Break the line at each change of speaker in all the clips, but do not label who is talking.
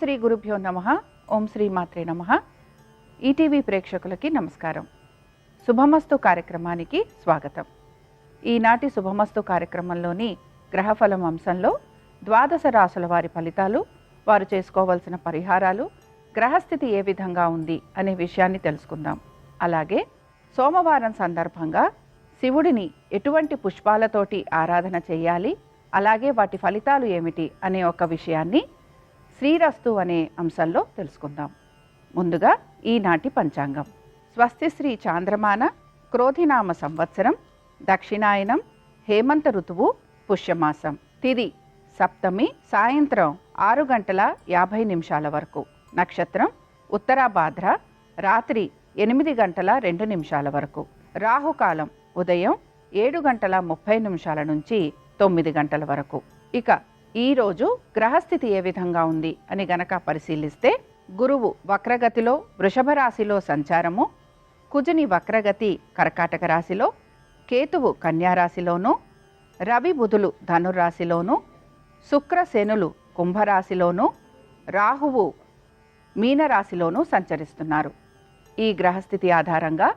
శ్రీ గురుభ్యో నమః. ఓం శ్రీ మాత్రే నమః. ఈటీవీ ప్రేక్షకులకి నమస్కారం. శుభమస్తు కార్యక్రమానికి స్వాగతం. ఈనాటి శుభమస్తు కార్యక్రమంలోని గ్రహఫలం అంశంలో ద్వాదశ రాశుల వారి ఫలితాలు, వారు చేసుకోవాల్సిన పరిహారాలు, గ్రహస్థితి ఏ విధంగా ఉంది అనే విషయాన్ని తెలుసుకుందాం. అలాగే సోమవారం సందర్భంగా శివుడిని ఎటువంటి పుష్పాలతోటి ఆరాధన చేయాలి, అలాగే వాటి ఫలితాలు ఏమిటి అనే ఒక విషయాన్ని శ్రీరస్తు అనే అంశంలో తెలుసుకుందాం. ముందుగా ఈనాటి పంచాంగం. స్వస్తి శ్రీ చాంద్రమాన క్రోధినామ సంవత్సరం, దక్షిణాయనం, హేమంత ఋతువు, పుష్యమాసం, తిథి సప్తమి, సాయంత్రం 6:50 వరకు, నక్షత్రం ఉత్తరాభాద్ర, రాత్రి 8:02 వరకు, రాహుకాలం ఉదయం 7:30 నుంచి 9 గంటల వరకు. ఇక ఈరోజు గ్రహస్థితి ఏ విధంగా ఉంది అని గనక పరిశీలిస్తే, గురువు వక్రగతిలో వృషభ రాశిలో సంచారము, కుజుని వక్రగతి కర్కాటక రాశిలో, కేతువు కన్యారాశిలోను, రవి బుధులు ధనుర్రాశిలోను, శుక్ర శనులు కుంభరాశిలోను, రాహువు మీనరాశిలోను సంచరిస్తున్నారు. ఈ గ్రహస్థితి ఆధారంగా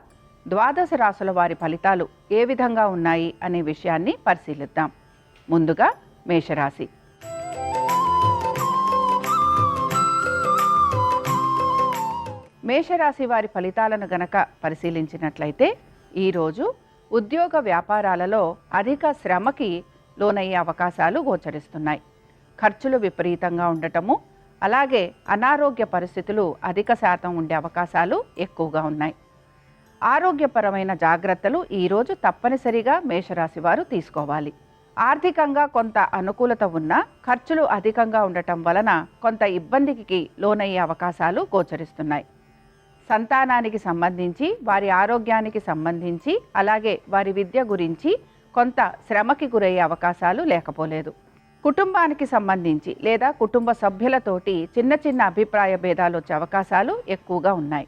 ద్వాదశ రాశుల వారి ఫలితాలు ఏ విధంగా ఉన్నాయి అనే విషయాన్ని పరిశీలిద్దాం. ముందుగా మేషరాశి. మేషరాశి వారి ఫలితాలను గనక పరిశీలించినట్లయితే, ఈరోజు ఉద్యోగ వ్యాపారాలలో అధిక శ్రమకి లోనయ్యే అవకాశాలు గోచరిస్తున్నాయి. ఖర్చులు విపరీతంగా ఉండటము, అలాగే అనారోగ్య పరిస్థితులు అధిక శాతం ఉండే అవకాశాలు ఎక్కువగా ఉన్నాయి. ఆరోగ్యపరమైన జాగ్రత్తలు ఈరోజు తప్పనిసరిగా మేషరాశి వారు తీసుకోవాలి. ఆర్థికంగా కొంత అనుకూలత ఉన్నా ఖర్చులు అధికంగా ఉండటం వలన కొంత ఇబ్బందికి లోనయ్యే అవకాశాలు గోచరిస్తున్నాయి. సంతానానికి సంబంధించి, వారి ఆరోగ్యానికి సంబంధించి, అలాగే వారి విద్య గురించి కొంత శ్రమకి గురయ్యే అవకాశాలు లేకపోలేదు. కుటుంబానికి సంబంధించి లేదా కుటుంబ సభ్యులతోటి చిన్న చిన్న అభిప్రాయ భేదాలు వచ్చే అవకాశాలు ఎక్కువగా ఉన్నాయి.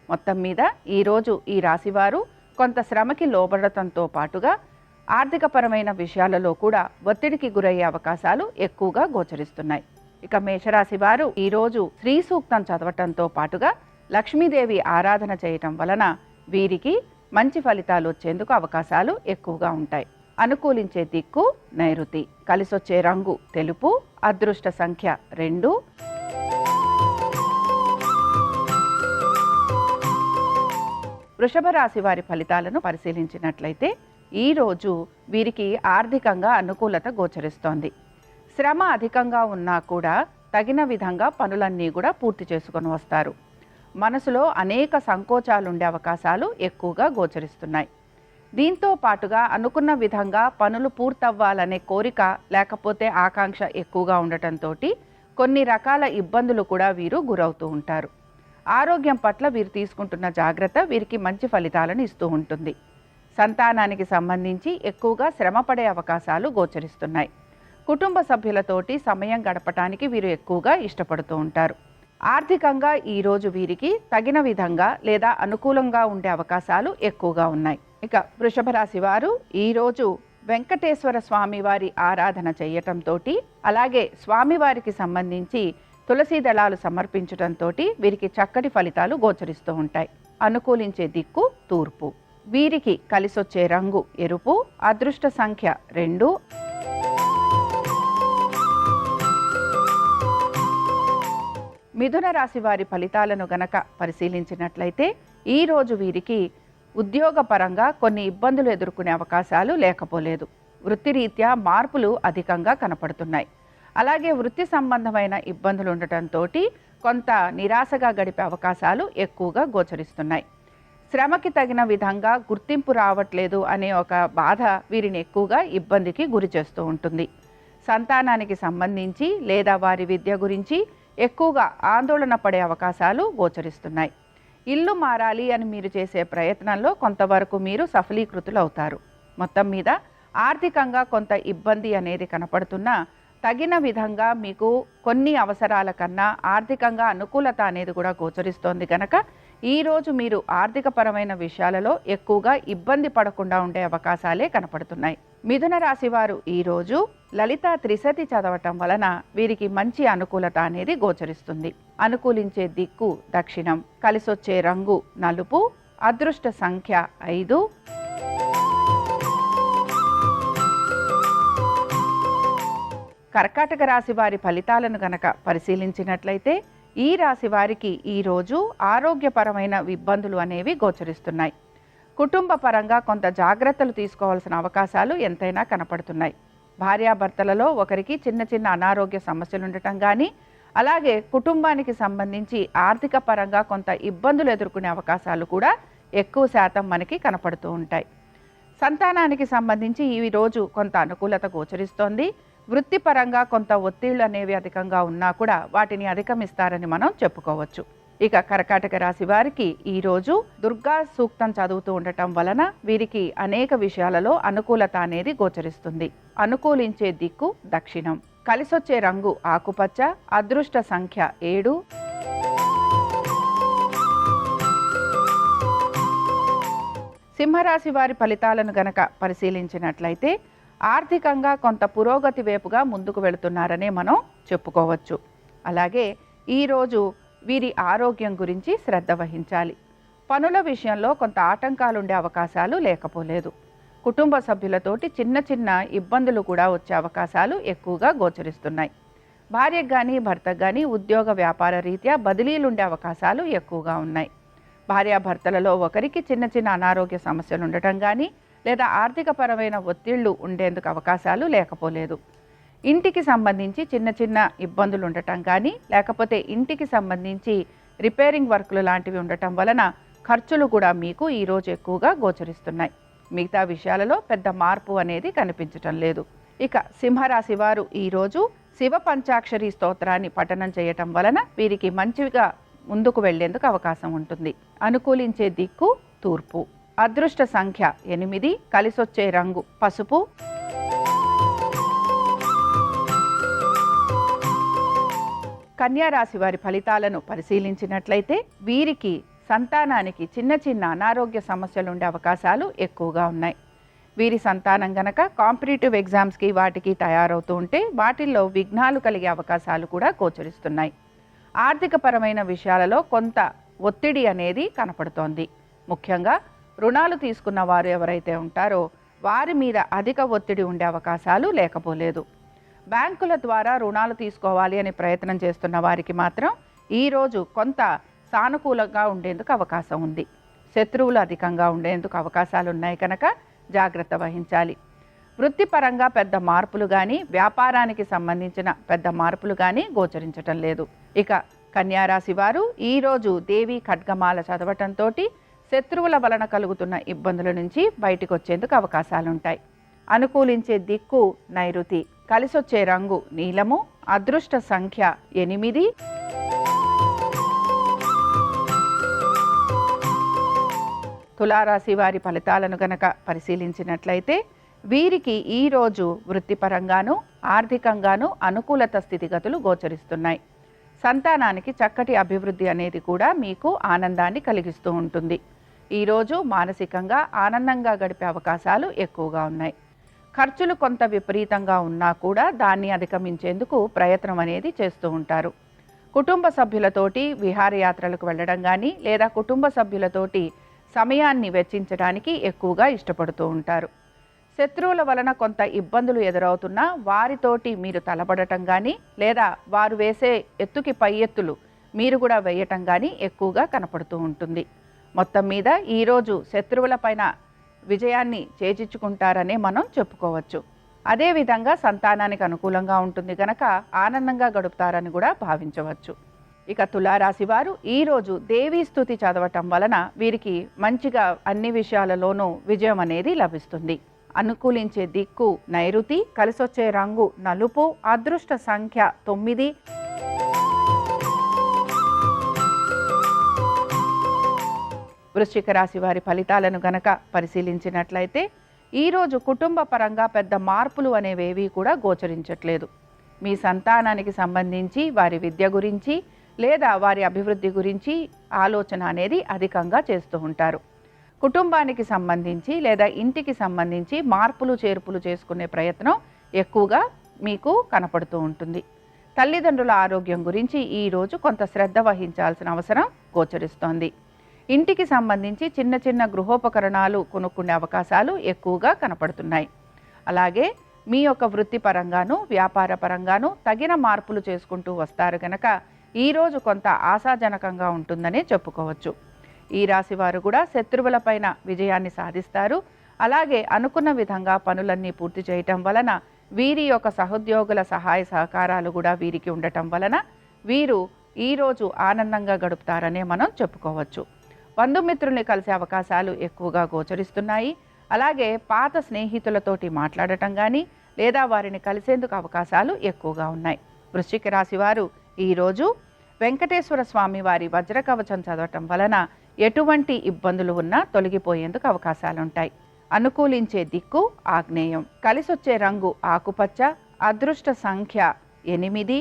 మొత్తం మీద ఈరోజు ఈ రాశివారు కొంత శ్రమకి లోబడటంతో పాటుగా ఆర్థికపరమైన విషయాలలో కూడా ఒత్తిడికి గురయ్యే అవకాశాలు ఎక్కువగా గోచరిస్తున్నాయి. ఇక మేషరాశి వారు ఈరోజు శ్రీ సూక్తం చదవటంతో పాటుగా లక్ష్మీదేవి ఆరాధన చేయటం వలన వీరికి మంచి ఫలితాలు వచ్చేందుకు అవకాశాలు ఎక్కువగా ఉంటాయి. అనుకూలించే దిక్కు నైరుతి, కలిసొచ్చే రంగు తెలుపు, అదృష్ట సంఖ్య 2. వృషభ రాశి వారి ఫలితాలను పరిశీలించినట్లయితే, ఈరోజు వీరికి ఆర్థికంగా అనుకూలత గోచరిస్తోంది. శ్రమ అధికంగా ఉన్నా కూడా తగిన విధంగా పనులన్నీ కూడా పూర్తి చేసుకొని వస్తారు. మనసులో అనేక సంకోచాలు ఉండే అవకాశాలు ఎక్కువగా గోచరిస్తున్నాయి. దీంతో పాటుగా అనుకున్న విధంగా పనులు పూర్తవ్వాలనే కోరిక లేకపోతే ఆకాంక్ష ఎక్కువగా ఉండటంతో కొన్ని రకాల ఇబ్బందులు కూడా వీరు గురవుతూ ఉంటారు. ఆరోగ్యం పట్ల వీరు తీసుకుంటున్న జాగ్రత్త వీరికి మంచి ఫలితాలను ఇస్తూ ఉంటుంది. సంతానానికి సంబంధించి ఎక్కువగా శ్రమపడే అవకాశాలు గోచరిస్తున్నాయి. కుటుంబ సభ్యులతోటి సమయం గడపటానికి వీరు ఎక్కువగా ఇష్టపడుతూ ఉంటారు. ఆర్థికంగా ఈరోజు వీరికి తగిన విధంగా లేదా అనుకూలంగా ఉండే అవకాశాలు ఎక్కువగా ఉన్నాయి. ఇక వృషభ రాశి వారు ఈరోజు వెంకటేశ్వర స్వామి వారి ఆరాధన చేయటంతో, అలాగే స్వామివారికి సంబంధించి తులసి దళాలు సమర్పించడంతో వీరికి చక్కటి ఫలితాలు గోచరిస్తూ ఉంటాయి. అనుకూలించే దిక్కు తూర్పు. వీరికి కలిసొచ్చే రంగు ఎరుపు, అదృష్ట సంఖ్య 2. మిథున రాశి వారి ఫలితాలను గనక పరిశీలించినట్లయితే, ఈరోజు వీరికి ఉద్యోగపరంగా కొన్ని ఇబ్బందులు ఎదుర్కొనే అవకాశాలు లేకపోలేదు. వృత్తిరీత్యా మార్పులు అధికంగా కనపడుతున్నాయి. అలాగే వృత్తి సంబంధమైన ఇబ్బందులు ఉండటంతో కొంత నిరాశగా గడిపే అవకాశాలు ఎక్కువగా గోచరిస్తున్నాయి. శ్రమకి తగిన విధంగా గుర్తింపు రావట్లేదు అనే ఒక బాధ వీరిని ఎక్కువగా ఇబ్బందికి గురి చేస్తూ ఉంటుంది. సంతానానికి సంబంధించి లేదా వారి విద్య గురించి ఎక్కువగా ఆందోళన పడే అవకాశాలు గోచరిస్తున్నాయి. ఇల్లు మారాలి అని మీరు చేసే ప్రయత్నంలో కొంతవరకు మీరు సఫలీకృతులు అవుతారు. మొత్తం మీద ఆర్థికంగా కొంత ఇబ్బంది అనేది కనపడుతున్నా తగిన విధంగా మీకు కొన్ని అవసరాల కన్నా ఆర్థికంగా అనుకూలత అనేది కూడా గోచరిస్తోంది కనుక ఈరోజు మీరు ఆర్థికపరమైన విషయాలలో ఎక్కువగా ఇబ్బంది పడకుండా ఉండే అవకాశాలే కనపడుతున్నాయి. మిథున రాశి వారు ఈరోజు లలితా త్రిశతి చదవటం వలన వీరికి మంచి అనుకూలత అనేది గోచరిస్తుంది. అనుకూలించే దిక్కు దక్షిణం, కలిసొచ్చే రంగు నలుపు, అదృష్ట సంఖ్య 5. కర్కాటక రాశి వారి ఫలితాలను గనక పరిశీలించినట్లయితే ఈ రాశి వారికి ఈరోజు ఆరోగ్యపరమైన ఇబ్బందులు అనేవి గోచరిస్తున్నాయి. కుటుంబ పరంగా కొంత జాగ్రత్తలు తీసుకోవాల్సిన అవకాశాలు ఎంతైనా కనపడుతున్నాయి. భార్యాభర్తలలో ఒకరికి చిన్న చిన్న అనారోగ్య సమస్యలు ఉండటం కానీ, అలాగే కుటుంబానికి సంబంధించి ఆర్థిక పరంగా కొంత ఇబ్బందులు ఎదుర్కొనే అవకాశాలు కూడా ఎక్కువ శాతం మనకి కనపడుతూ ఉంటాయి. సంతానానికి సంబంధించి ఈ రోజు కొంత అనుకూలత గోచరిస్తోంది. వృత్తిపరంగా కొంత ఒత్తిళ్లు అనేవి అధికంగా ఉన్నా కూడా వాటిని అధిగమిస్తారని మనం చెప్పుకోవచ్చు. ఇక కర్కాటక రాశి వారికి ఈరోజు దుర్గా సూక్తం చదువుతూ ఉండటం వలన వీరికి అనేక విషయాలలో అనుకూలత అనేది గోచరిస్తుంది. అనుకూలించే దిక్కు దక్షిణం, కలిసొచ్చే రంగు ఆకుపచ్చ, అదృష్ట సంఖ్య 7. సింహరాశి వారి ఫలితాలను గనక పరిశీలించినట్లయితే ఆర్థికంగా కొంత పురోగతి వైపుగా ముందుకు వెళుతున్నారనే మనం చెప్పుకోవచ్చు. అలాగే ఈరోజు వీరి ఆరోగ్యం గురించి శ్రద్ధ వహించాలి. పనుల విషయంలో కొంత ఆటంకాలు ఉండే అవకాశాలు లేకపోలేదు. కుటుంబ సభ్యులతోటి చిన్న చిన్న ఇబ్బందులు కూడా వచ్చే అవకాశాలు ఎక్కువగా గోచరిస్తున్నాయి. భార్యకు కానీ భర్తకు కానీ ఉద్యోగ వ్యాపార రీత్యా బదిలీలు ఉండే అవకాశాలు ఎక్కువగా ఉన్నాయి. భార్యాభర్తలలో ఒకరికి చిన్న చిన్న అనారోగ్య సమస్యలు ఉండటం కానీ, లేదా ఆర్థికపరమైన ఒత్తిళ్లు ఉండేందుకు అవకాశాలు లేకపోలేదు. ఇంటికి సంబంధించి చిన్న చిన్న ఇబ్బందులు ఉండటం కానీ, లేకపోతే ఇంటికి సంబంధించి రిపేరింగ్ వర్కులు లాంటివి ఉండటం వలన ఖర్చులు కూడా మీకు ఈరోజు ఎక్కువగా గోచరిస్తున్నాయి. మిగతా విషయాలలో పెద్ద మార్పు అనేది కనిపించటం లేదు. ఇక సింహరాశి వారు ఈరోజు శివ పంచాక్షరి స్తోత్రాన్ని పఠనం చేయటం వలన వీరికి మంచిగా ముందుకు వెళ్లేందుకు అవకాశం ఉంటుంది. అనుకూలించే దిక్కు తూర్పు, అదృష్ట సంఖ్య 8, కలిసొచ్చే రంగు పసుపు. కన్యా రాశి వారి ఫలితాలను పరిశీలించినట్లయితే వీరికి సంతానానికి చిన్న చిన్న అనారోగ్య సమస్యలు ఉండే అవకాశాలు ఎక్కువగా ఉన్నాయి. వీరి సంతానం గనక కాంపిటేటివ్ ఎగ్జామ్స్కి వాటికి తయారవుతూ ఉంటే వాటిల్లో విఘ్నాలు కలిగే అవకాశాలు కూడా గోచరిస్తున్నాయి. ఆర్థికపరమైన విషయాలలో కొంత ఒత్తిడి అనేది కనపడుతోంది. ముఖ్యంగా రుణాలు తీసుకున్న వారు ఎవరైతే ఉంటారో వారి మీద అధిక ఒత్తిడి ఉండే అవకాశాలు లేకపోలేదు. బ్యాంకుల ద్వారా రుణాలు తీసుకోవాలి అని ప్రయత్నం చేస్తున్న వారికి మాత్రం ఈరోజు కొంత సానుకూలంగా ఉండేందుకు అవకాశం ఉంది. శత్రువులు అధికంగా ఉండేందుకు అవకాశాలు ఉన్నాయి కనుక జాగ్రత్త వహించాలి. వృత్తిపరంగా పెద్ద మార్పులు కానీ, వ్యాపారానికి సంబంధించిన పెద్ద మార్పులు కానీ గోచరించటం లేదు. ఇక కన్యారాశి వారు ఈరోజు దేవి ఖడ్గమాల చదవటంతో శత్రువుల వలన కలుగుతున్న ఇబ్బందుల నుంచి బయటకు వచ్చేందుకు అవకాశాలుంటాయి. అనుకూలించే దిక్కు నైరుతి, కలిసొచ్చే రంగు నీలము, అదృష్ట సంఖ్య 8. తులారాశి వారి ఫలితాలను గనక పరిశీలించినట్లయితే వీరికి ఈరోజు వృత్తిపరంగాను ఆర్థికంగాను అనుకూలత స్థితిగతులు గోచరిస్తున్నాయి. సంతానానికి చక్కటి అభివృద్ధి అనేది కూడా మీకు ఆనందాన్ని కలిగిస్తూ ఉంటుంది. ఈరోజు మానసికంగా ఆనందంగా గడిపే అవకాశాలు ఎక్కువగా ఉన్నాయి. ఖర్చులు కొంత విపరీతంగా ఉన్నా కూడా దాన్ని అధిగమించేందుకు ప్రయత్నం అనేది చేస్తూ ఉంటారు. కుటుంబ సభ్యులతోటి విహారయాత్రలకు వెళ్ళడం కానీ, లేదా కుటుంబ సభ్యులతోటి సమయాన్ని వెచ్చించడానికి ఎక్కువగా ఇష్టపడుతూ ఉంటారు. శత్రువుల వలన కొంత ఇబ్బందులు ఎదురవుతున్నా వారితోటి మీరు తలబడటం కానీ, లేదా వారు వేసే ఎత్తుకి పై ఎత్తులు మీరు కూడా వేయటం కానీ ఎక్కువగా కనపడుతూ ఉంటుంది. మొత్తం మీద ఈరోజు శత్రువులపైన విజయాన్ని చేజిచ్చుకుంటారనే మనం చెప్పుకోవచ్చు. అదేవిధంగా సంతానానికి అనుకూలంగా ఉంటుంది కనుక ఆనందంగా గడుపుతారని కూడా భావించవచ్చు. ఇక తులారాశి వారు ఈరోజు దేవీ స్తుతి చదవటం వలన వీరికి మంచిగా అన్ని విషయాలలోనూ విజయం అనేది లభిస్తుంది. అనుకూలించే దిక్కు నైరుతి, కలిసొచ్చే రంగు నలుపు, అదృష్ట సంఖ్య 9. వృశ్చిక రాశి వారి ఫలితాలను గనక పరిశీలించినట్లయితే ఈరోజు కుటుంబ పరంగా పెద్ద మార్పులు అనేవేవి కూడా గోచరించట్లేదు. మీ సంతానానికి సంబంధించి వారి విద్య గురించి, లేదా వారి అభివృద్ధి గురించి ఆలోచన అనేది అధికంగా చేస్తూ ఉంటారు. కుటుంబానికి సంబంధించి లేదా ఇంటికి సంబంధించి మార్పులు చేర్పులు చేసుకునే ప్రయత్నం ఎక్కువగా మీకు కనపడుతూ ఉంటుంది. తల్లిదండ్రుల ఆరోగ్యం గురించి ఈరోజు కొంత శ్రద్ధ వహించాల్సిన అవసరం గోచరిస్తోంది. ఇంటికి సంబంధించి చిన్న చిన్న గృహోపకరణాలు కొనుక్కునే అవకాశాలు ఎక్కువగా కనపడుతున్నాయి. అలాగే మీ యొక్క వృత్తిపరంగాను వ్యాపార పరంగాను తగిన మార్పులు చేసుకుంటూ వస్తారు కనుక ఈరోజు కొంత ఆశాజనకంగా ఉంటుందనే చెప్పుకోవచ్చు. ఈ రాశి వారు కూడా శత్రువులపైన విజయాన్ని సాధిస్తారు. అలాగే అనుకున్న విధంగా పనులన్నీ పూర్తి చేయటం వలన వీరి యొక్క సహోద్యోగుల సహాయ సహకారాలు కూడా వీరికి ఉండటం వలన వీరు ఈరోజు ఆనందంగా గడుపుతారనే మనం చెప్పుకోవచ్చు. బంధుమిత్రుల్ని కలిసే అవకాశాలు ఎక్కువగా గోచరిస్తున్నాయి. అలాగే పాత స్నేహితులతోటి మాట్లాడటం కానీ లేదా వారిని కలిసేందుకు అవకాశాలు ఎక్కువగా ఉన్నాయి. వృశ్చిక రాశి వారు ఈరోజు వెంకటేశ్వర స్వామి వారి వజ్రకవచం చదవటం వలన ఎటువంటి ఇబ్బందులు ఉన్నా తొలగిపోయేందుకు అవకాశాలుంటాయి. అనుకూలించే దిక్కు ఆగ్నేయం. కలిసొచ్చే రంగు ఆకుపచ్చ. అదృష్ట సంఖ్య 8.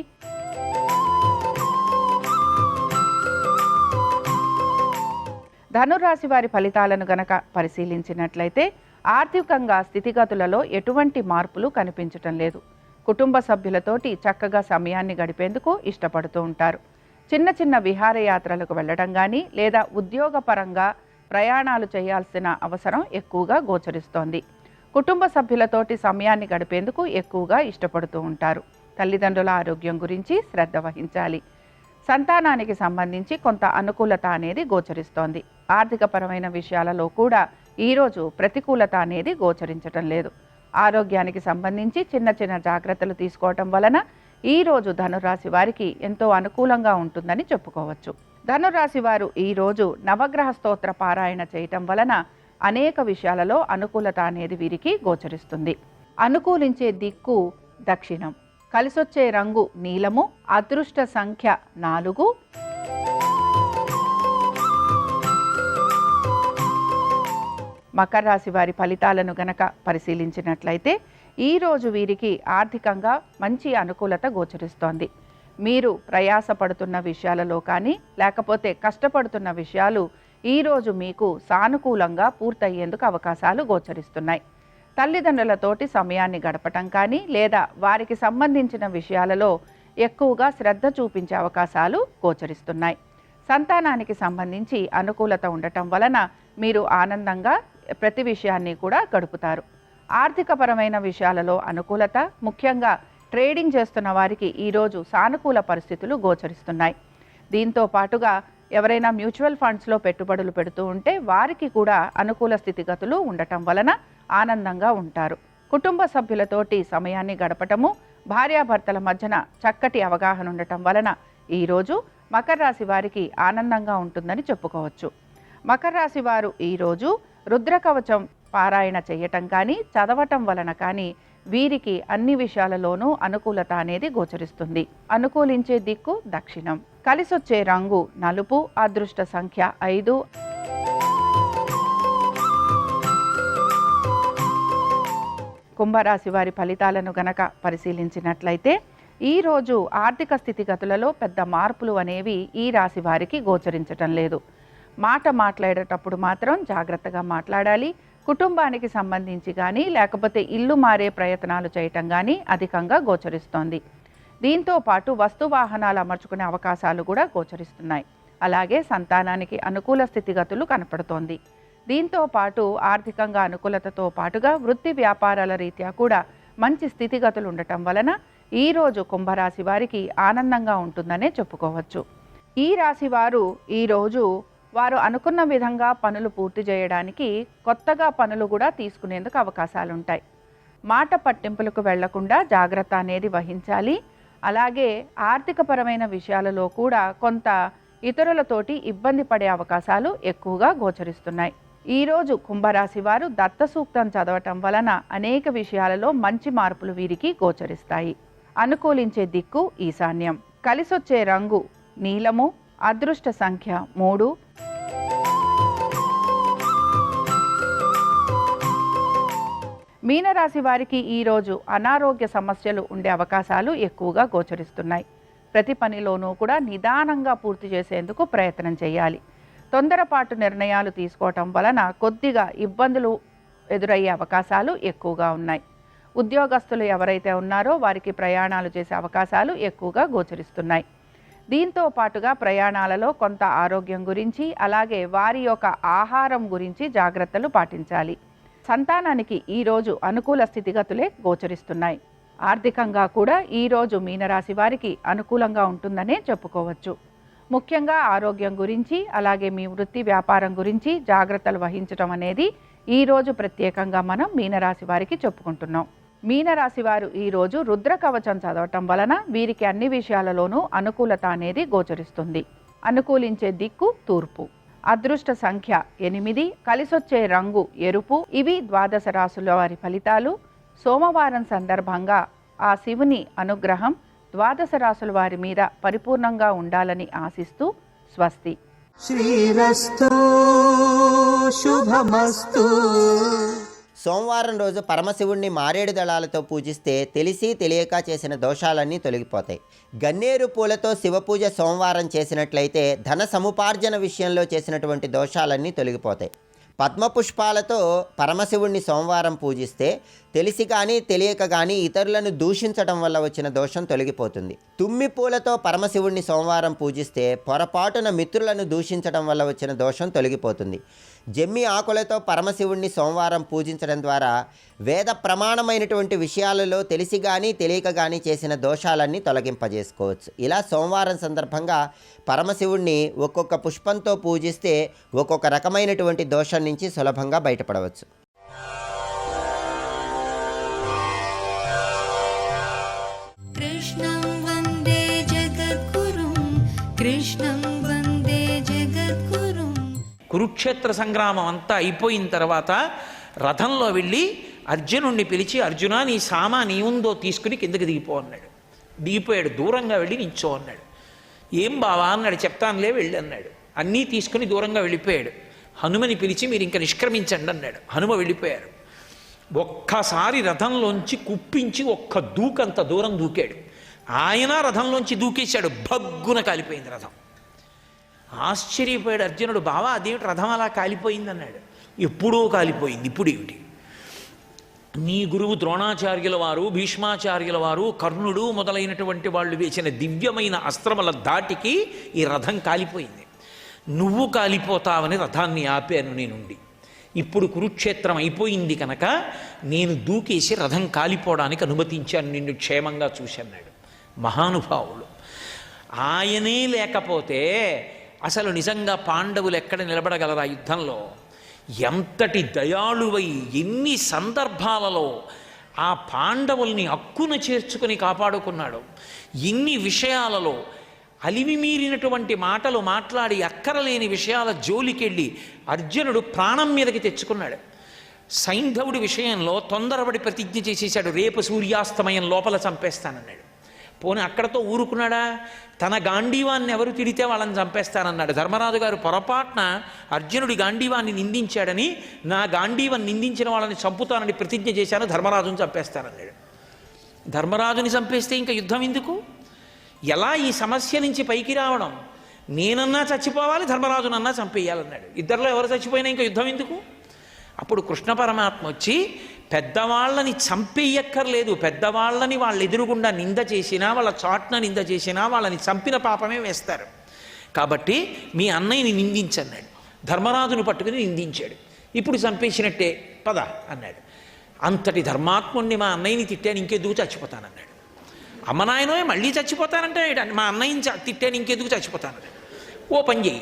ధనురాశి వారి ఫలితాలను గనక పరిశీలించినట్లయితే ఆర్థికంగా స్థితిగతులలో ఎటువంటి మార్పులు కనిపించటం లేదు. కుటుంబ సభ్యులతోటి చక్కగా సమయాన్ని గడిపేందుకు ఇష్టపడుతూ ఉంటారు. చిన్న చిన్న విహారయాత్రలకు వెళ్ళడం కానీ లేదా ఉద్యోగపరంగా ప్రయాణాలు చేయాల్సిన అవసరం ఎక్కువగా గోచరిస్తోంది. కుటుంబ సభ్యులతోటి సమయాన్ని గడిపేందుకు ఎక్కువగా ఇష్టపడుతూ ఉంటారు. తల్లిదండ్రుల ఆరోగ్యం గురించి శ్రద్ధ వహించాలి. సంతానానికి సంబంధించి కొంత అనుకూలత అనేది గోచరిస్తోంది. ఆర్థికపరమైన విషయాలలో కూడా ఈరోజు ప్రతికూలత అనేది గోచరించటం లేదు. ఆరోగ్యానికి సంబంధించి చిన్న చిన్న జాగ్రత్తలు తీసుకోవటం వలన ఈరోజు ధనురాశి వారికి ఎంతో అనుకూలంగా ఉంటుందని చెప్పుకోవచ్చు. ధనురాశి వారు ఈరోజు నవగ్రహ స్తోత్ర పారాయణ చేయటం వలన అనేక విషయాలలో అనుకూలత అనేది వీరికి గోచరిస్తుంది. అనుకూలించే దిక్కు దక్షిణం. కలిసొచ్చే రంగు నీలము. అదృష్ట సంఖ్య 4. మకర రాశి వారి ఫలితాలను గనక పరిశీలించినట్లయితే ఈరోజు వీరికి ఆర్థికంగా మంచి అనుకూలత గోచరిస్తోంది. మీరు ప్రయాసపడుతున్న విషయాలలో కానీ లేకపోతే కష్టపడుతున్న విషయాలు ఈరోజు మీకు సానుకూలంగా పూర్తయ్యేందుకు అవకాశాలు గోచరిస్తున్నాయి. తల్లిదండ్రులతోటి సమయాన్ని గడపటం కానీ లేదా వారికి సంబంధించిన విషయాలలో ఎక్కువగా శ్రద్ధ చూపించే అవకాశాలు గోచరిస్తున్నాయి. సంతానానికి సంబంధించి అనుకూలత ఉండటం వలన మీరు ఆనందంగా ప్రతి విషయాన్ని కూడా గడుపుతారు. ఆర్థికపరమైన విషయాలలో అనుకూలత, ముఖ్యంగా ట్రేడింగ్ చేస్తున్న వారికి ఈరోజు సానుకూల పరిస్థితులు గోచరిస్తున్నాయి. దీంతో పాటుగా ఎవరైనా మ్యూచువల్ ఫండ్స్లో పెట్టుబడులు పెడుతూ ఉంటే వారికి కూడా అనుకూల స్థితిగతులు ఉండటం వలన ఆనందంగా ఉంటారు. కుటుంబ సభ్యులతోటి సమయాన్ని గడపటము, భార్యాభర్తల మధ్యన చక్కటి అవగాహన ఉండటం వలన ఈరోజు మకర రాశి వారికి ఆనందంగా ఉంటుందని చెప్పుకోవచ్చు. మకర రాశి వారు ఈరోజు రుద్రకవచం పారాయణ చేయటం కానీ చదవటం వలన కానీ వీరికి అన్ని విషయాలలోనూ అనుకూలత అనేది గోచరిస్తుంది. అనుకూలించే దిక్కు దక్షిణం. కలిసొచ్చే రంగు నలుపు. అదృష్ట సంఖ్య 5. కుంభరాశి వారి ఫలితాలను గనక పరిశీలించినట్లయితే ఈరోజు ఆర్థిక స్థితిగతులలో పెద్ద మార్పులు అనేవి ఈ రాశి వారికి గోచరించటం లేదు. మాట్లాడేటప్పుడు మాత్రం జాగ్రత్తగా మాట్లాడాలి. కుటుంబానికి సంబంధించి కానీ లేకపోతే ఇల్లు మారే ప్రయత్నాలు చేయటం కానీ అధికంగా గోచరిస్తోంది. దీంతో పాటు వస్తు వాహనాలు అమర్చుకునే అవకాశాలు కూడా గోచరిస్తున్నాయి. అలాగే సంతానానికి అనుకూల స్థితిగతులు కనపడుతోంది. దీంతో పాటు ఆర్థికంగా అనుకూలతతో పాటుగా వృత్తి వ్యాపారాల రీత్యా కూడా మంచి స్థితిగతులు ఉండటం వలన ఈరోజు కుంభరాశి వారికి ఆనందంగా ఉంటుందనే చెప్పుకోవచ్చు. ఈ రాశి వారు ఈరోజు వారు అనుకున్న విధంగా పనులు పూర్తి చేయడానికి కొత్తగా పనులు కూడా తీసుకునేందుకు అవకాశాలు ఉంటాయి. మాట పట్టింపులకు వెళ్లకుండా జాగ్రత్త అనేది వహించాలి. అలాగే ఆర్థికపరమైన విషయాలలో కూడా కొంత ఇతరులతోటి ఇబ్బంది పడే అవకాశాలు ఎక్కువగా గోచరిస్తున్నాయి. ఈరోజు కుంభరాశి వారు దత్త సూక్తం చదవటం వలన అనేక విషయాలలో మంచి మార్పులు వీరికి గోచరిస్తాయి. అనుకూలించే దిక్కు ఈశాన్యం. కలిసొచ్చే రంగు నీలము. అదృష్ట సంఖ్య 3. మీనరాశి వారికి ఈరోజు అనారోగ్య సమస్యలు ఉండే అవకాశాలు ఎక్కువగా గోచరిస్తున్నాయి. ప్రతి పనిలోనూ కూడా నిదానంగా పూర్తి చేసేందుకు ప్రయత్నం చేయాలి. తొందరపాటు నిర్ణయాలు తీసుకోవటం వలన కొద్దిగా ఇబ్బందులు ఎదురయ్యే అవకాశాలు ఎక్కువగా ఉన్నాయి. ఉద్యోగస్తులు ఎవరైతే ఉన్నారో వారికి ప్రయాణాలు చేసే అవకాశాలు ఎక్కువగా గోచరిస్తున్నాయి. దీంతో పాటుగా ప్రయాణాలలో కొంత ఆరోగ్యం గురించి, అలాగే వారి యొక్క ఆహారం గురించి జాగ్రత్తలు పాటించాలి. సంతానానికి ఈరోజు అనుకూల స్థితిగతులే గోచరిస్తున్నాయి. ఆర్థికంగా కూడా ఈరోజు మీనరాశి వారికి అనుకూలంగా ఉంటుందనే చెప్పుకోవచ్చు. ముఖ్యంగా ఆరోగ్యం గురించి, అలాగే మీ వృత్తి వ్యాపారం గురించి జాగ్రత్తలు వహించడం అనేది ఈరోజు ప్రత్యేకంగా మనం మీనరాశి వారికి చెప్పుకుంటున్నాం. మీనరాశి వారు ఈరోజు రుద్ర కవచం చదవటం వలన వీరికి అన్ని విషయాలలోనూ అనుకూలత అనేది గోచరిస్తుంది. అనుకూలించే దిక్కు తూర్పు. అదృష్ట సంఖ్య 8, కలిసొచ్చే రంగు ఎరుపు. ఇవి ద్వాదశ రాశుల వారి ఫలితాలు. సోమవారం సందర్భంగా ఆ శివుని అనుగ్రహం ద్వాదశ రాశుల వారి మీద పరిపూర్ణంగా ఉండాలని ఆశిస్తూ స్వస్తి.
శ్రీరస్తు శుభమస్తు.
సోమవారం రోజు పరమశివుణ్ణి మారేడు దళాలతో పూజిస్తే తెలిసి తెలియక చేసిన దోషాలన్నీ తొలగిపోతాయి. గన్నేరు పూలతో శివపూజ సోమవారం చేసినట్లయితే ధన సముపార్జన విషయంలో చేసినటువంటి దోషాలన్నీ తొలగిపోతాయి. పద్మపుష్పాలతో పరమశివుణ్ణి సోమవారం పూజిస్తే తెలిసి కానీ తెలియక కానీ ఇతరులను దూషించడం వల్ల వచ్చిన దోషం తొలగిపోతుంది. తుమ్మి పూలతో పరమశివుణ్ణి సోమవారం పూజిస్తే పొరపాటున మిత్రులను దూషించడం వల్ల వచ్చిన దోషం తొలగిపోతుంది. జమ్మి ఆకులతో పరమశివుణ్ణి సోమవారం పూజించడం ద్వారా వేద ప్రమాణమైనటువంటి విషయాలలో తెలిసి కానీ తెలియక కానీ చేసిన దోషాలన్నీ తొలగింపజేసుకోవచ్చు. ఇలా సోమవారం సందర్భంగా పరమశివుణ్ణి ఒక్కొక్క పుష్పంతో పూజిస్తే ఒక్కొక్క రకమైనటువంటి దోషం నుంచి సులభంగా బయటపడవచ్చు.
కృష్ణం వందే జగద్గురుం, కృష్ణం వందే జగద్గురుం.
కురుక్షేత్ర సంగ్రామం అంతా అయిపోయిన తర్వాత రథంలో వెళ్ళి అర్జునుడిని పిలిచి, అర్జున నీ సామాన్ ఏముందో తీసుకుని కిందకి దిగిపో అన్నాడు. దిగిపోయాడు. దూరంగా వెళ్ళి నించో అన్నాడు. ఏం బావా అన్నాడు. చెప్తానులే వెళ్ళి అన్నాడు. అన్నీ తీసుకుని దూరంగా వెళ్ళిపోయాడు. హనుమని పిలిచి మీరు ఇంకా నిష్క్రమించండి అన్నాడు. హనుమ వెళ్ళిపోయారు. ఒక్కసారి రథంలోంచి కుప్పించి ఒక్క దూకంత దూరం దూకాడు. ఆయన రథంలోంచి దూకేశాడు. భగ్గున కాలిపోయింది రథం. ఆశ్చర్యపోయాడు అర్జునుడు. బావా అదేమిటి రథం అలా కాలిపోయింది అన్నాడు. ఎప్పుడూ కాలిపోయింది, ఇప్పుడు ఏమిటి? నీ గురువు ద్రోణాచార్యుల వారు, భీష్మాచార్యుల వారు, కర్ణుడు మొదలైనటువంటి వాళ్ళు వేసిన దివ్యమైన అస్త్రముల ధాటికి ఈ రథం కాలిపోయింది. నువ్వు కాలిపోతావని రథాన్ని ఆపాను నేనుండి. ఇప్పుడు కురుక్షేత్రం అయిపోయింది కనుక నేను దూకేసి రథం కాలిపోవడానికి అనుమతించాను, నిన్ను క్షేమంగా చూశాన్నాడు. మహానుభావులు. ఆయనే లేకపోతే అసలు నిజంగా పాండవులు ఎక్కడ నిలబడగలరా యుద్ధంలో? ఎంతటి దయాళువై ఎన్ని సందర్భాలలో ఆ పాండవుల్ని అక్కున చేర్చుకుని కాపాడుకున్నాడు. ఎన్ని విషయాలలో అలివిమీరినటువంటి మాటలు మాట్లాడి అక్కరలేని విషయాల జోలికెళ్ళి అర్జునుడు ప్రాణం మీదకి తెచ్చుకున్నాడు. సైంధవుడి విషయంలో తొందరపడి ప్రతిజ్ఞ చేసేశాడు, రేపు సూర్యాస్తమయం లోపల చంపేస్తానన్నాడు. పోనీ అక్కడతో ఊరుకున్నాడా? తన గాంధీవాన్ని ఎవరు తిడితే వాళ్ళని చంపేస్తానన్నాడు. ధర్మరాజు గారు పొరపాటున అర్జునుడి గాంధీవాన్ని నిందించాడని, నా గాంధీవాన్ని నిందించిన వాళ్ళని చంపుతానని ప్రతిజ్ఞ చేశాను, ధర్మరాజుని చంపేస్తానన్నాడు. ధర్మరాజుని చంపేస్తే ఇంకా యుద్ధం ఎందుకు? ఎలా ఈ సమస్య నుంచి పైకి రావడం? నేనన్నా చచ్చిపోవాలి, ధర్మరాజునన్నా చంపేయాలన్నాడు. ఇద్దరిలో ఎవరు చచ్చిపోయినా ఇంకా యుద్ధం ఎందుకు? అప్పుడు కృష్ణ పరమాత్మ వచ్చి, పెద్దవాళ్ళని చంపేయక్కర్లేదు, పెద్దవాళ్ళని వాళ్ళ ఎదురుగుండా నింద చేసినా, వాళ్ళ చాట్న నింద చేసినా వాళ్ళని చంపిన పాపమే వేస్తారు. కాబట్టి మీ అన్నయ్యని నిందించన్నాడు. ధర్మరాజును పట్టుకుని నిందించాడు. ఇప్పుడు చంపేసినట్టే పద అన్నాడు. అంతటి ధర్మాత్ముణ్ణి మా అన్నయ్యని తిట్టాను, ఇంకెందుకు చచ్చిపోతానన్నాడు. అమ్మ నాయనో మళ్ళీ చచ్చిపోతానంటే మా అన్నయ్యని తిట్టాను, ఇంకెందుకు చచ్చిపోతానన్నాడు. ఓ పని చేయి,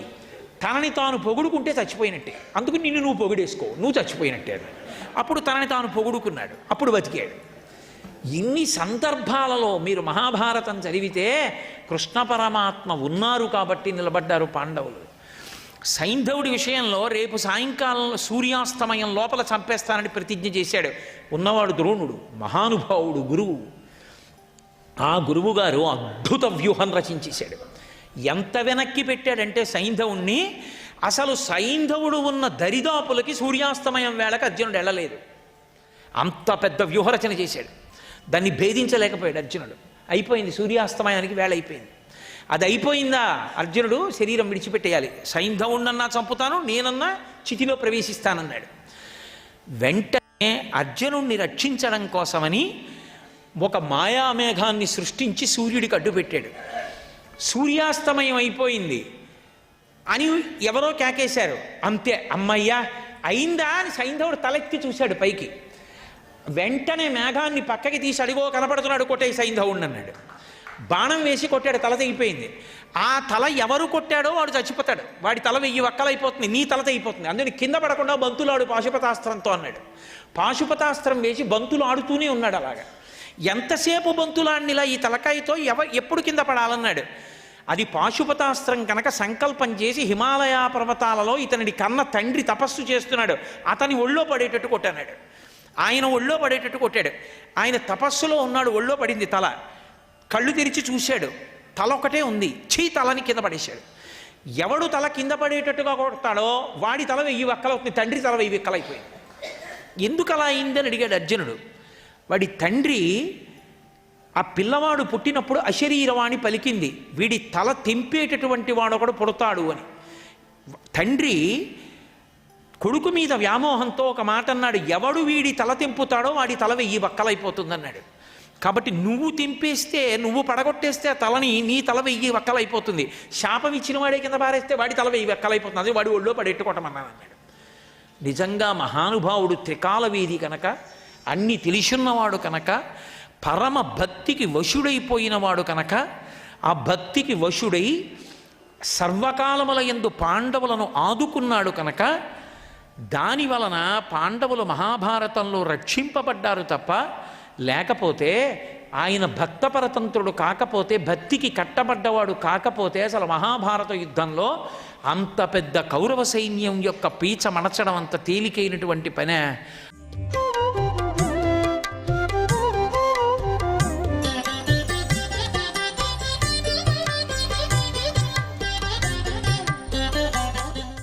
తనని తాను పొగుడుకుంటే చచ్చిపోయినట్టే, అందుకు నిన్ను నువ్వు పొగిడేసుకో, నువ్వు చచ్చిపోయినట్టే అన్నాడు. అప్పుడు తనని తాను పొగుడుకున్నాడు, అప్పుడు బతికాడు. ఇన్ని సందర్భాలలో మీరు మహాభారతం చదివితే కృష్ణ పరమాత్మ ఉన్నారు కాబట్టి నిలబడ్డారు పాండవులు. సైంధవుడి విషయంలో రేపు సాయంకాలం సూర్యాస్తమయం లోపల చంపేస్తానని ప్రతిజ్ఞ చేశాడు. ఉన్నవాడు ద్రోణుడు, మహానుభావుడు, గురువు. ఆ గురువుగారు అద్భుత వ్యూహం రచించేశాడు. ఎంత వెనక్కి పెట్టాడంటే సైంధవుణ్ణి, అసలు సైంధవుడు ఉన్న దరిదాపులకి సూర్యాస్తమయం వేళకు అర్జునుడు వెళ్ళలేదు. అంత పెద్ద వ్యూహరచన చేశాడు. దాన్ని భేదించలేకపోయాడు అర్జునుడు. అయిపోయింది, సూర్యాస్తమయానికి వేళ అయిపోయింది. అది అయిపోయిందా అర్జునుడు శరీరం విడిచిపెట్టేయాలి. సైంధవుణ్ణన్నా చంపుతాను, నేనన్నా చితిలో ప్రవేశిస్తానన్నాడు. వెంటనే అర్జునుణ్ణి రక్షించడం కోసమని ఒక మాయామేఘాన్ని సృష్టించి సూర్యుడికి అడ్డుపెట్టాడు. సూర్యాస్తమయం అయిపోయింది అని ఎవరో కేకేశారు. అంతే, అమ్మయ్యా అయిందా అని సైంధవుడు తలెత్తి చూశాడు పైకి. వెంటనే మేఘాన్ని పక్కకి తీసి అడిగో కనపడుతున్నాడు, కొట్టే సైంధవుడిని అన్నాడు. బాణం వేసి కొట్టాడు, తల తెగిపోయింది. ఆ తల ఎవరు కొట్టాడో వాడు చచ్చిపోతాడు, వాడి తల 1000 వక్కలైపోతుంది, నీ తల తెగిపోతుంది. అందుకని కింద పడకుండా బంతులాడు పాశుపతాస్త్రంతో అన్నాడు. పాశుపతాస్త్రం వేసి బంతులు ఆడుతూనే ఉన్నాడు. అలాగా ఎంతసేపు బంతులాడినిలా ఈ తలకాయతో ఎప్పుడు కింద పడాలన్నాడు. అది పాశుపతాస్త్రం కనుక సంకల్పం చేసి హిమాలయ పర్వతాలలో ఇతనిడి కన్న తండ్రి తపస్సు చేస్తున్నాడు, అతని ఒళ్ళో పడేటట్టు కొట్టాడు. ఆయన ఒళ్ళో పడేటట్టు కొట్టాడు. ఆయన తపస్సులో ఉన్నాడు, ఒళ్ళో పడింది తల. కళ్ళు తెరిచి చూశాడు, తల ఒకటే ఉంది. తలని కింద పడేశాడు. ఎవడు తల కింద పడేటట్టుగా కొడతాడో వాడి తల 1000 వక్కలవుతుంది, తండ్రి తల 1000 వక్కలైపోయింది. ఎందుకు అలా అయిందని అడిగాడు అర్జునుడు. వాడి తండ్రి ఆ పిల్లవాడు పుట్టినప్పుడు అశరీరవాణి పలికింది, వీడి తల తెంపేటటువంటి వాడొకడు పుడతాడు అని. తండ్రి కొడుకు మీద వ్యామోహంతో ఒక మాట అన్నాడు, ఎవడు వీడి తల తెంపుతాడో వాడి తల 1000 వక్కలైపోతుందన్నాడు. కాబట్టి నువ్వు తెంపేస్తే, నువ్వు పడగొట్టేస్తే ఆ తలని నీ తల 1000 వక్కలైపోతుంది. శాపం ఇచ్చిన వాడే కింద పారేస్తే వాడి తల 1000 వక్కలైపోతుంది, అదే వాడి ఒళ్ళో పడెట్టుకోవటమన్నాను అన్నాడు. నిజంగా మహానుభావుడు, త్రికాల వీధి కనుక, అన్ని తెలిసున్నవాడు కనుక, పరమ భక్తికి వశుడైపోయినవాడు కనుక, ఆ భక్తికి వశుడై సర్వకాలముల యందు పాండవులను ఆదుకున్నాడు కనుక, దాని వలన పాండవులు మహాభారతంలో రక్షింపబడ్డారు తప్ప, లేకపోతే ఆయన భక్తపరతంత్రుడు కాకపోతే, భక్తికి కట్టబడ్డవాడు కాకపోతే అసలు మహాభారత యుద్ధంలో అంత పెద్ద కౌరవ సైన్యం యొక్క పీచ మణచడం అంత తేలికైనటువంటి పనే.